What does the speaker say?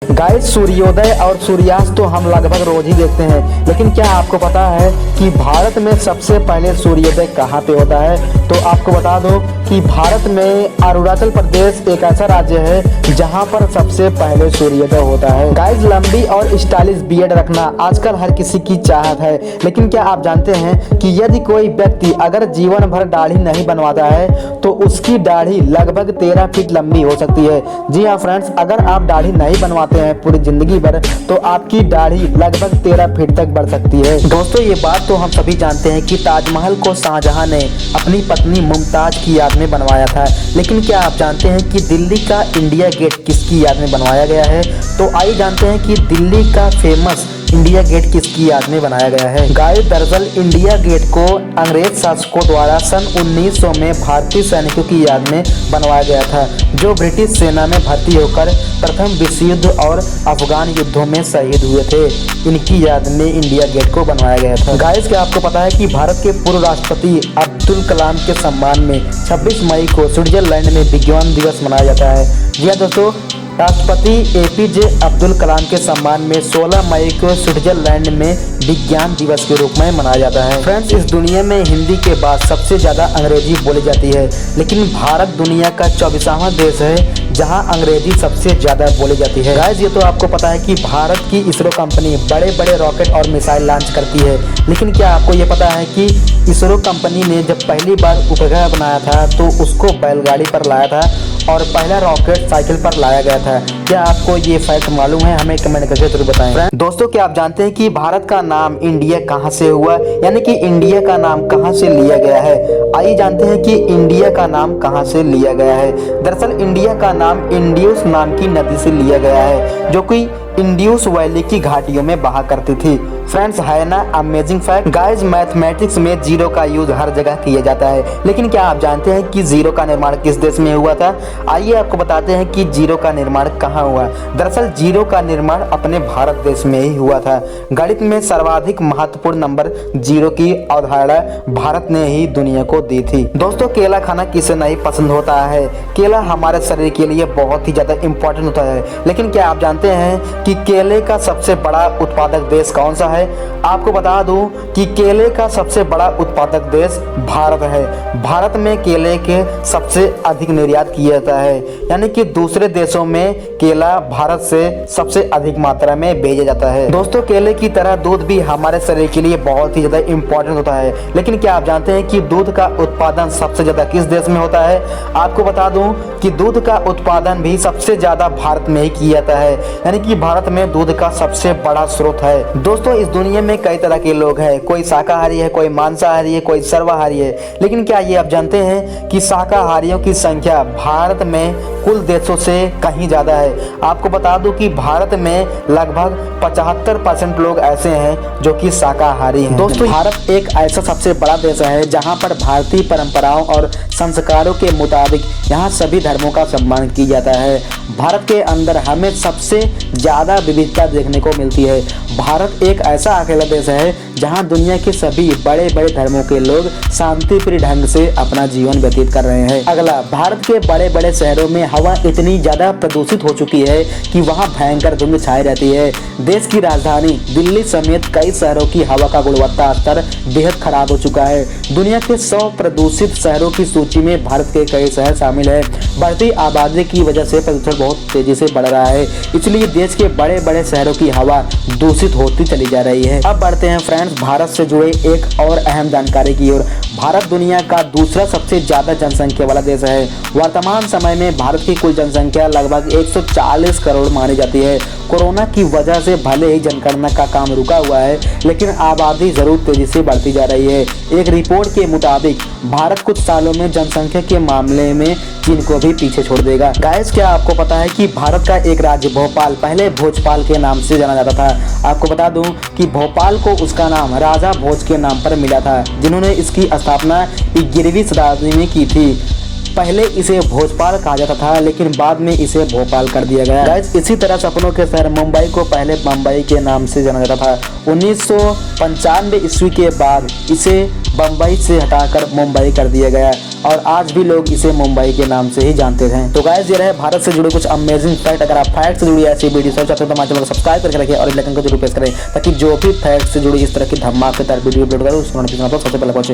Guys, सूर्योदय और सूर्यास्त तो हम लगभग रोज ही देखते हैं, लेकिन क्या आपको पता है कि भारत में सबसे पहले सूर्योदय कहाँ पे होता है? तो आपको बता दो कि भारत में अरुणाचल प्रदेश एक ऐसा राज्य है जहाँ पर सबसे पहले सूर्योदय होता है। गाइस, लंबी और स्टाइलिश बियर्ड रखना आजकल हर किसी की चाहत है, लेकिन क्या आप जानते हैं कि यदि कोई व्यक्ति अगर जीवन भर दाढ़ी नहीं बनवाता है तो उसकी दाढ़ी लगभग 13 फीट लंबी हो सकती है। जी हाँ फ्रेंड्स, अगर आप दाढ़ी नहीं बनवाते हैं पूरी जिंदगी भर तो आपकी दाढ़ी लगभग 13 फीट तक बढ़ सकती है। दोस्तों, ये बात तो हम सभी जानते हैं कि ताजमहल को शाहजहां ने अपनी पत्नी मुमताज की याद में बनवाया था, लेकिन क्या आप जानते हैं कि दिल्ली का इंडिया गेट किसकी याद में बनवाया गया है? तो आइए जानते हैं कि दिल्ली का फेमस इंडिया गेट किसकी याद में बनाया गया है। गाइस, दरअसल इंडिया गेट को अंग्रेज शासकों द्वारा सन 1900 में भारतीय सैनिकों की याद में बनवाया गया था, जो ब्रिटिश सेना में भर्ती होकर प्रथम विश्व युद्ध और अफगान युद्धों में शहीद हुए थे। इनकी याद में इंडिया गेट को बनवाया गया था। गाइस, क्या आपको पता है कि भारत के पूर्व राष्ट्रपति अब्दुल कलाम के सम्मान में 26 मई को स्विट्जरलैंड में विज्ञान दिवस मनाया जाता है? जी हाँ दोस्तों, राष्ट्रपति एपीजे अब्दुल कलाम के सम्मान में 16 मई को स्विट्जरलैंड में विज्ञान दिवस के रूप में मनाया जाता है। फ्रेंड्स, इस दुनिया में हिंदी के बाद सबसे ज़्यादा अंग्रेजी बोली जाती है, लेकिन भारत दुनिया का 24वां देश है जहां अंग्रेजी सबसे ज़्यादा बोली जाती है। गाइस, ये तो आपको पता है कि भारत की इसरो कंपनी बड़े बड़े रॉकेट और मिसाइल लॉन्च करती है, लेकिन क्या आपको ये पता है कि इसरो कंपनी ने जब पहली बार उपग्रह बनाया था तो उसको बैलगाड़ी पर लाया था और पहला रॉकेट साइकिल पर लाया गया था? क्या आपको ये फैक्ट मालूम है? हमें कमेंट करके जरूर बताएं। दोस्तों, क्या आप जानते हैं कि भारत का नाम इंडिया कहां से हुआ, यानी कि इंडिया का नाम कहां से लिया गया है? आइए जानते हैं कि इंडिया का नाम कहां से लिया गया है। दरअसल इंडिया का नाम इंड्यूस नाम की नदी से लिया गया है, जो कि इंड्यूस वैली की घाटियों में बहा करती थी। फ्रेंड्स, है ना अमेजिंग फैक्ट? गाइस, मैथमेटिक्स में जीरो का यूज हर जगह किया जाता है, लेकिन क्या आप जानते हैं कि जीरो का निर्माण किस देश में हुआ था? आइए आपको बताते हैं कि जीरो का निर्माण कहाँ हुआ। दरअसल जीरो का निर्माण अपने भारत देश में ही हुआ था। गणित में सर्वाधिक महत्वपूर्ण नंबर जीरो की अवधारणा भारत ने ही दुनिया को दी थी। दोस्तों, केला खाना किसे नहीं पसंद होता है? केला हमारे शरीर के लिए बहुत ही ज्यादा इंपॉर्टेंट होता है, लेकिन क्या आप जानते हैं कि केले का सबसे बड़ा उत्पादक देश कौन सा है? आपको बता दूं कि केले का सबसे बड़ा उत्पादक देश भारत है। भारत में केले के सबसे अधिक निर्यात किया जाता है, यानी कि दूसरे देशों में केला भारत से सबसे अधिक मात्रा में भेजा जाता है। दोस्तों, केले की तरह दूध भी हमारे शरीर के लिए बहुत ही ज्यादा इंपॉर्टेंट होता है, लेकिन क्या आप जानते हैं कि दूध का उत्पादन सबसे ज्यादा किस देश में होता है? आपको बता दूं कि दूध का उत्पादन भी सबसे ज्यादा भारत में ही किया जाता है, यानी कि भारत में दूध का सबसे बड़ा स्रोत है। दोस्तों, इस दुनिया में कई तरह के लोग हैं, कोई शाकाहारी है, कोई मांसाहारी है, कोई सर्वाहारी है, लेकिन क्या ये आप जानते हैं कि शाकाहारियों की संख्या भारत में कुल देशों से कहीं ज्यादा है? आपको बता दूं कि भारत में लगभग 75% लोग ऐसे हैं जो कि शाकाहारी हैं। दोस्तों, भारत एक ऐसा सबसे बड़ा देश है जहां पर भारतीय परंपराओं और संस्कारों के मुताबिक यहाँ सभी धर्मों का सम्मान किया जाता है। भारत के अंदर हमें सबसे ज्यादा विविधता देखने को मिलती है। भारत एक ऐसा अकेला देश है जहां दुनिया के सभी बड़े बड़े धर्मों के लोग शांतिप्रिय ढंग से अपना जीवन व्यतीत कर रहे हैं। अगला, भारत के बड़े बड़े शहरों में हवा इतनी ज्यादा प्रदूषित हो चुकी है कि वहां भयंकर धुंध छाई रहती है। देश की राजधानी दिल्ली समेत कई शहरों की हवा का गुणवत्ता स्तर बेहद खराब हो चुका है। दुनिया के 100 प्रदूषित शहरों की सूची में भारत के कई शहर शामिल है। बढ़ती आबादी की वजह से प्रदूषण बहुत तेजी से बढ़ रहा है, इसलिए देश के बड़े बड़े शहरों की हवा दूषित होती चली जा रही है। अब बढ़ते हैं फ्रेंड्स भारत से जुड़े एक और अहम जानकारी की ओर। भारत दुनिया का दूसरा सबसे ज्यादा जनसंख्या वाला देश है। वर्तमान समय में भारत की कुल जनसंख्या लगभग 140 करोड़ मानी जाती है। कोरोना की वजह से भले ही जनगणना का काम रुका हुआ है, लेकिन आबादी जरूर तेजी से बढ़ती जा रही है। एक रिपोर्ट के मुताबिक भारत कुछ सालों में जनसंख्या के मामले में चीन को भी पीछे छोड़ देगा। गाइस, क्या आपको पता है कि भारत का एक राज्य भोपाल पहले भोजपाल के नाम से जाना जाता था? आपको बता दूं कि भोपाल को उसका नाम राजा भोज के नाम पर मिला था, जिन्होंने इसकी स्थापना 11वीं शताब्दी में की थी। पहले इसे भोजपाल कहा जाता था, लेकिन बाद में इसे भोपाल कर दिया गया। गाइस, इसी तरह सपनों के शहर मुंबई को पहले बम्बई के नाम से जाना जाता था। 1995 ईस्वी के बाद इसे बम्बई से हटाकर मुंबई कर दिया गया और आज भी लोग इसे मुंबई के नाम से ही जानते हैं। तो गाइस ये रहे भारत से जुड़े कुछ अमेजिंग फैक्ट। अगर आप फैक्ट से जुड़ी ऐसी वीडियो सब चाहते हो तो हमारे चैनल को सब्सक्राइब करके रखिए और बेल आइकन को जरूर प्रेस करें ताकि जो भी फैक्ट से जुड़ी इस तरह की धमाकेदार वीडियो अपलोड करूँ उसको नोटिफिकेशन सबसे पहले पहुंचे।